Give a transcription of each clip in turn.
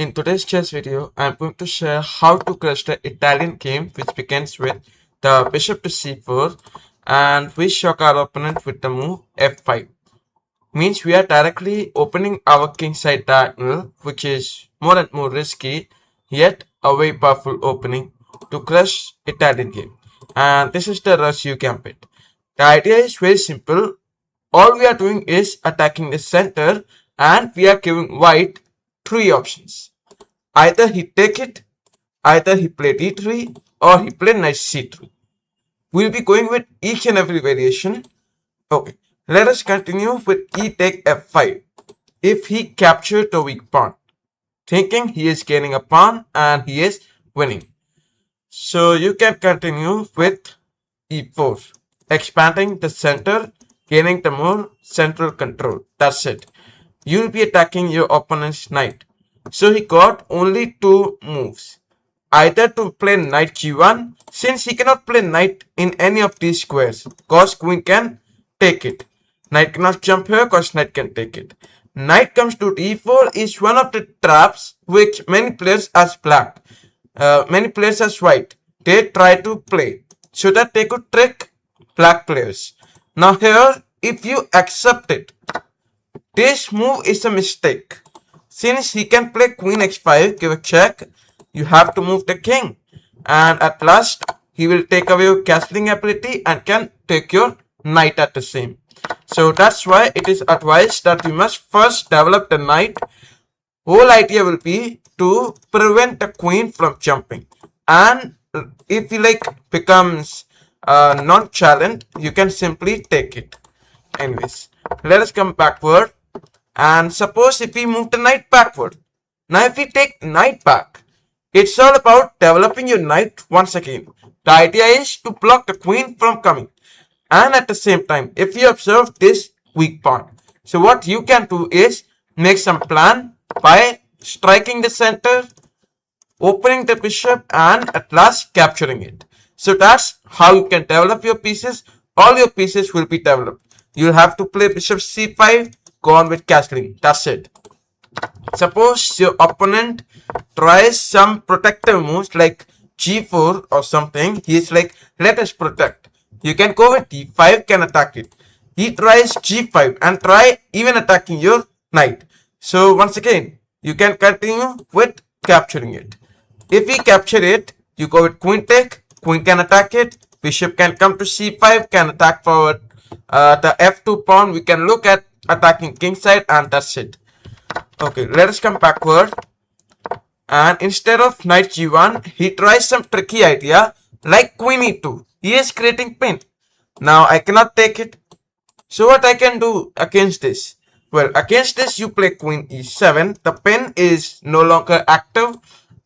In today's chess video, I'm going to share how to crush the Italian game which begins with the bishop to c4 and we shock our opponent with the move f5. Means we are directly opening our kingside diagonal, which is more and more risky, yet a very powerful opening to crush Italian game. And this is the ROSSAEU Gambit. The idea is very simple. All we are doing is attacking the center and we are giving white three options. Either he take it, either he play d3 or he play knight c3. We'll be going with each and every variation. Okay, let us continue with e take f5. If he captured the weak pawn, thinking he is gaining a pawn and he is winning. So you can continue with e4, expanding the center, gaining the more central control. That's it. You'll be attacking your opponent's knight. So he got only two moves. Either to play knight g1, since he cannot play knight in any of these squares, cause queen can take it. Knight cannot jump here, cause knight can take it. Knight comes to d4 is one of the traps which many players as black, many players as white, they try to play so that they could trick black players. Now here, if you accept it, this move is a mistake. Since he can play queen x5, give a check, you have to move the king. And at last, he will take away your castling ability and can take your knight at the same. So that's why it is advised that you must first develop the knight. Whole idea will be to prevent the queen from jumping. And if he becomes nonchalant, you can simply take it. Anyways, let us come backward. And suppose if we move the knight backward. Now if we take knight back, it's all about developing your knight once again. The idea is to block the queen from coming. And at the same time, if you observe this weak pawn, so what you can do is make some plan by striking the center, opening the bishop, and at last capturing it. So that's how you can develop your pieces. All your pieces will be developed. You'll have to play bishop c5, go on with castling. That's it. Suppose your opponent tries some protective moves like g4 or something. He is like, let us protect. You can go with d5, can attack it. He tries g5 and try even attacking your knight. So once again, you can continue with capturing it. If we capture it, you go with queen take. Queen can attack it. Bishop can come to c5, can attack forward the f2 pawn. We can look at attacking king side and that's it. Okay, let us come backward. And instead of knight g1, he tries some tricky idea like queen e2. He is creating pin. Now I cannot take it. So what I can do against this? Well, against this you play queen e7. The pin is no longer active.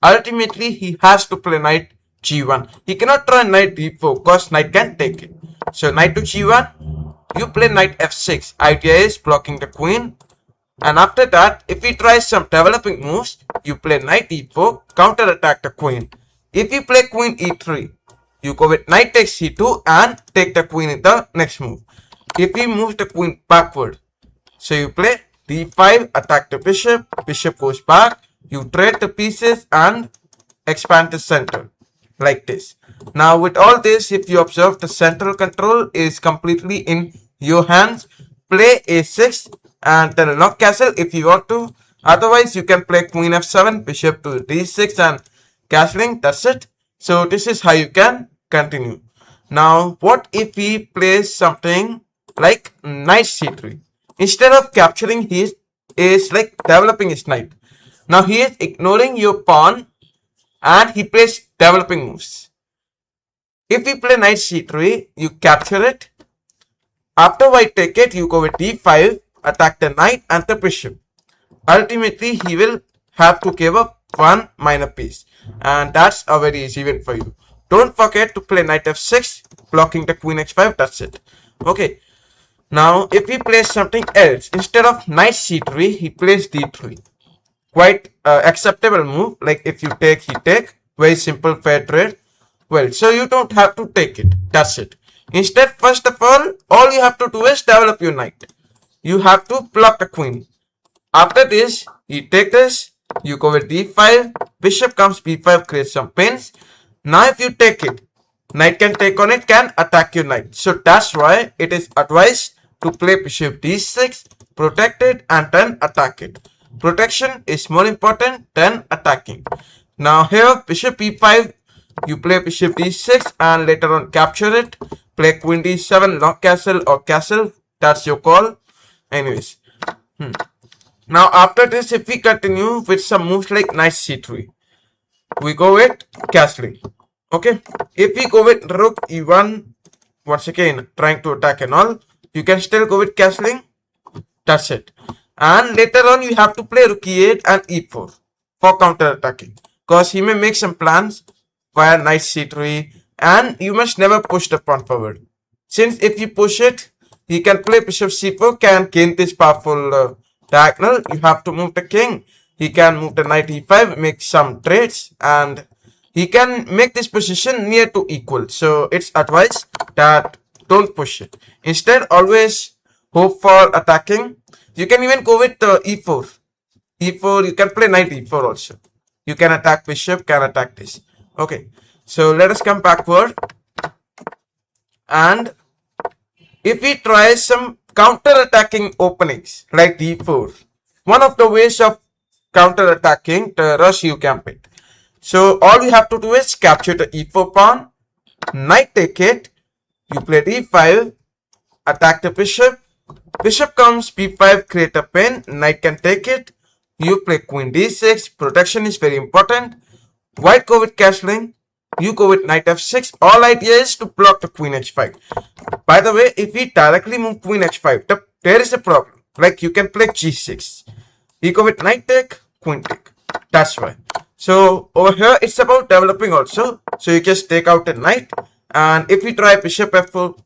Ultimately, he has to play knight g1. He cannot try knight d4 because knight can take it. So knight to g1. You play knight f6. Idea is blocking the queen. And after that, if he tries some developing moves, you play knight e4, counter attack the queen. If you play queen e3, you go with knight takes c2 and take the queen in the next move. If he moves the queen backward, so you play d5, attack the bishop, bishop goes back, you trade the pieces and expand the center like this. Now with all this, if you observe, the central control is completely in your hands. Play a6 and then lock castle if you want to. Otherwise, you can play queen f7, bishop to d6 and castling. That's it. So this is how you can continue. Now, what if he plays something like knight c3? Instead of capturing, he is like developing his knight. Now he is ignoring your pawn and he plays developing moves. If you play knight c3, you capture it. After white take it, you go with d5, attack the knight and the bishop. Ultimately, he will have to give up one minor piece. And that's a very easy win for you. Don't forget to play knight f6, blocking the queen x5, that's it. Okay. Now, if he plays something else, instead of knight c3, he plays d3. Quite acceptable move. Like if you take, he take. Very simple, fair trade. Well, so you don't have to take it. That's it. Instead, first of all you have to do is develop your knight. You have to block the queen. After this, he take this, You go with d5, bishop comes b5, creates some pins. Now if you take it, knight can take on it, can attack your knight. So that's why it is advised to play bishop d6, protect it and then attack it. Protection is more important than attacking. Now here bishop e5, you play bishop d6 and later on capture it. Play queen d7, lock castle or castle, that's your call. Anyways. Now after this, if we continue with some moves like knight c3, we go with castling. Okay, if we go with rook e1, once again trying to attack and all, you can still go with castling. That's it. And later on you have to play rook e8 and e4 for counter attacking, because he may make some plans via knight c3, and you must never push the pawn forward, since if you push it, he can play bishop c4, can gain this powerful diagonal. You have to move the king. He can move the knight e5, make some trades, and he can make this position near to equal. So it's advised that don't push it. Instead, always hope for attacking. You can even go with e4. E4, you can play knight e4 also. You can attack bishop, can attack this. Okay, so let us come backward. And if we try some counter-attacking openings like d4, one of the ways of counter-attacking the ROSSAEU Gambit. So all you have to do is capture the e4 pawn, knight take it, you play d5, attack the bishop, bishop comes b5, create a pin, knight can take it, you play queen d6, protection is very important, white go with castling, you go with knight f6, all idea is to block the queen h5. By the way, if we directly move queen h5, there is a problem, like you can play g6, you go with knight take, queen take, that's why. So over here it's about developing also, so you just take out a knight, and if you try bishop f4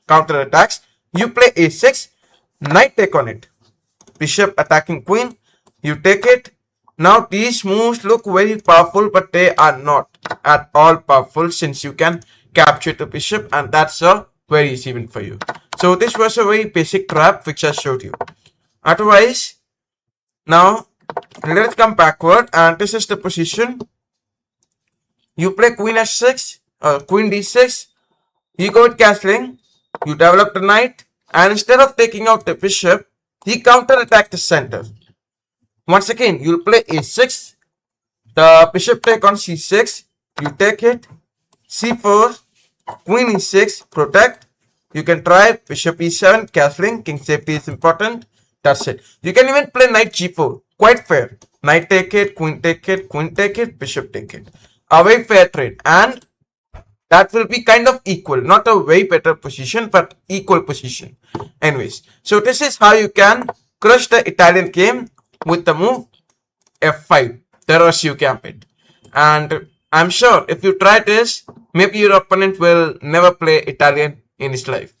counter attacks, you play a6, knight take on it, bishop attacking queen, you take it. Now these moves look very powerful, but they are not at all powerful, since you can capture the bishop, and that's a very easy win for you. So this was a very basic trap which I showed you. Otherwise, now let's come backward, and this is the position. You play queen h6, queen d6, you go with castling, you develop the knight, and instead of taking out the bishop, he counter attack the center. Once again, you'll play a6, the bishop take on c6, you take it, c4, queen e6, protect, you can try bishop e7, castling, king safety is important, that's it. You can even play knight g4, quite fair, knight take it, queen take it, queen take it, bishop take it. A very fair trade, and that will be kind of equal, not a way better position, but equal position. Anyways, so this is how you can crush the Italian game with the move f5, the ROSSAEU Gambit. And I'm sure if you try this, maybe your opponent will never play Italian in his life.